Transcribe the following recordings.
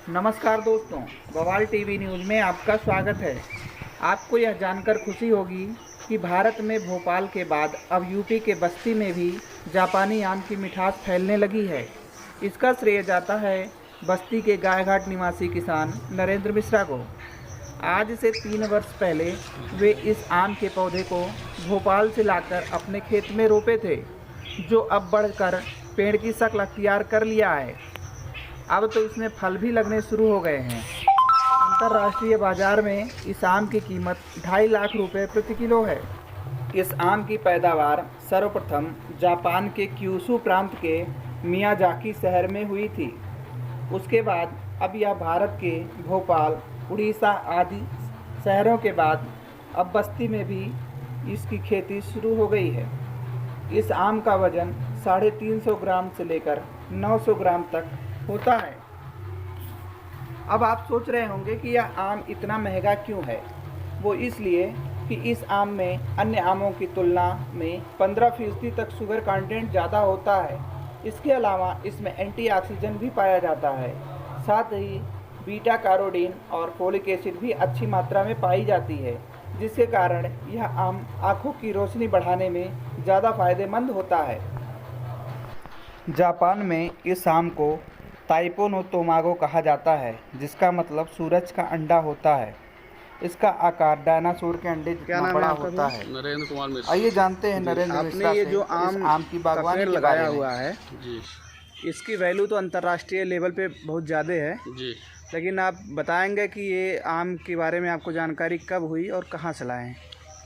नमस्कार दोस्तों, बवाल टीवी न्यूज़ में आपका स्वागत है। आपको यह जानकर खुशी होगी कि भारत में भोपाल के बाद अब यूपी के बस्ती में भी जापानी आम की मिठास फैलने लगी है। इसका श्रेय जाता है बस्ती के गायघाट निवासी किसान नरेंद्र मिश्रा को। आज से 3 वर्ष पहले वे इस आम के पौधे को भोपाल से लाकर अपने खेत में रोपे थे, जो अब बढ़कर पेड़ की शक्ल अख्तियार कर लिया है। अब तो इसमें फल भी लगने शुरू हो गए हैं। अंतर्राष्ट्रीय बाजार में इस आम की कीमत 2.5 लाख रुपए प्रति किलो है। इस आम की पैदावार सर्वप्रथम जापान के क्यूशू प्रांत के मियाजाकी शहर में हुई थी। उसके बाद अब यह भारत के भोपाल, उड़ीसा आदि शहरों के बाद अब बस्ती में भी इसकी खेती शुरू हो गई है। इस आम का वजन 350 ग्राम से लेकर 900 ग्राम तक होता है। अब आप सोच रहे होंगे कि यह आम इतना महंगा क्यों है। वो इसलिए कि इस आम में अन्य आमों की तुलना में 15% तक शुगर कंटेंट ज़्यादा होता है। इसके अलावा इसमें एंटीऑक्सीडेंट भी पाया जाता है। साथ ही बीटा कैरोटीन और फोलिक एसिड भी अच्छी मात्रा में पाई जाती है, जिसके कारण यह आम आँखों की रोशनी बढ़ाने में ज़्यादा फायदेमंद होता है। जापान में इस आम को ताइपो नो तोमागो कहा जाता है, जिसका मतलब सूरज का अंडा होता है। इसका आकार डायनासोर के अंडे जितना बड़ा होता है। नरेंद्र कुमार मिश्रा। आइए जानते हैं नरेंद्र मिश्रा से। ये जो आम की बागवानी लगाया हुआ है जी इसकी वैल्यू तो अंतर्राष्ट्रीय लेवल पे बहुत ज़्यादा है जी। लेकिन आप बताएंगे कि ये आम के बारे में आपको जानकारी कब हुई और कहाँ से लाए हैं?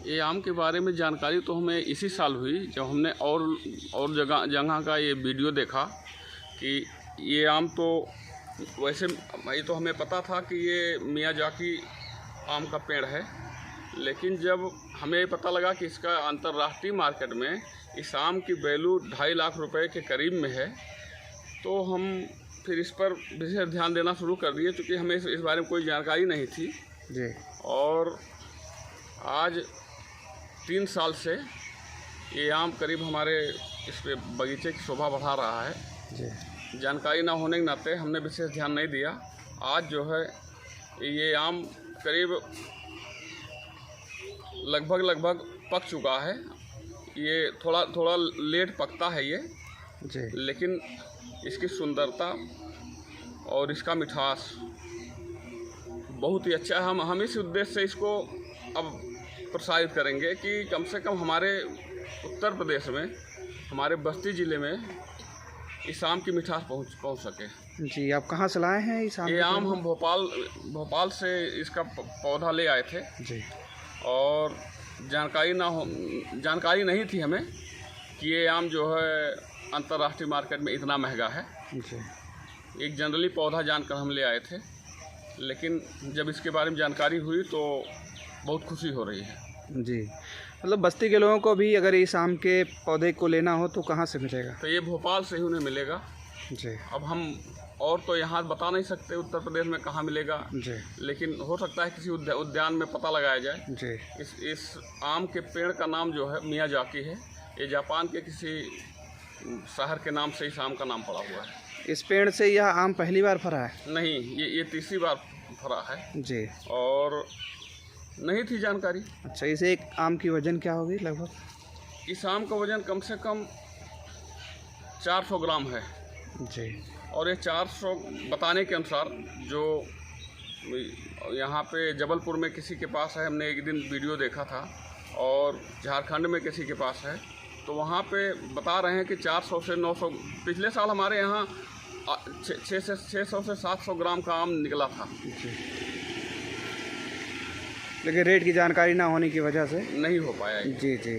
ये आम के बारे में जानकारी तो हमें इसी साल हुई, जब हमने और जगह का ये वीडियो देखा कि ये आम तो वैसे ये तो हमें पता था कि ये मियाजाकी आम का पेड़ है, लेकिन जब हमें पता लगा कि इसका अंतर्राष्ट्रीय मार्केट में इस आम की वैल्यू 2.5 लाख रुपए के करीब में है, तो हम फिर इस पर विशेष ध्यान देना शुरू कर दिए, क्योंकि हमें इस बारे में कोई जानकारी नहीं थी जी। और आज 3 साल से ये आम करीब हमारे इस पे बगीचे की शोभा बढ़ा रहा है जी। जानकारी ना होने के नाते हमने विशेष ध्यान नहीं दिया। आज जो है ये आम करीब लगभग पक चुका है। ये थोड़ा लेट पकता है ये जी, लेकिन इसकी सुंदरता और इसका मिठास बहुत ही अच्छा है। हम इस उद्देश्य से इसको अब प्रसारित करेंगे कि कम से कम हमारे उत्तर प्रदेश में, हमारे बस्ती ज़िले में इस आम की मिठास पहुंच सके। जी। आप कहाँ से लाए हैं इस आम? ये आम हम भोपाल से इसका पौधा ले आए थे जी। और जानकारी नहीं थी हमें कि ये आम जो है अंतर्राष्ट्रीय मार्केट में इतना महंगा है। जी। एक जनरली पौधा जानकर हम ले आए थे, लेकिन जब इसके बारे में जानकारी हुई तो बहुत खुशी हो रही है। जी, मतलब बस्ती के लोगों को भी अगर इस आम के पौधे को लेना हो तो कहाँ से मिलेगा? तो ये भोपाल से ही उन्हें मिलेगा। जी। अब हम और तो यहाँ बता नहीं सकते उत्तर प्रदेश में कहाँ मिलेगा जी। लेकिन हो सकता है किसी उद्यान में पता लगाया जाए। जी। इस आम के पेड़ का नाम जो है मियाजाकी है। ये जापान के किसी शहर के नाम से इस आम का नाम पड़ा हुआ है। इस पेड़ से यह आम पहली बार फरा है? नहीं, ये तीसरी बार फरा है। जी। और नहीं थी जानकारी। अच्छा, इसे एक आम की वजन क्या होगी लगभग? इस आम का वजन कम से कम 400 ग्राम है। जी। और ये 400 बताने के अनुसार, जो यहाँ पे जबलपुर में किसी के पास है, हमने एक दिन वीडियो देखा था, और झारखंड में किसी के पास है, तो वहाँ पे बता रहे हैं कि 400 से 900। पिछले साल हमारे यहाँ 600 से 700 ग्राम का आम निकला था। जी। लेकिन रेट की जानकारी ना होने की वजह से नहीं हो पाया। जी। जी।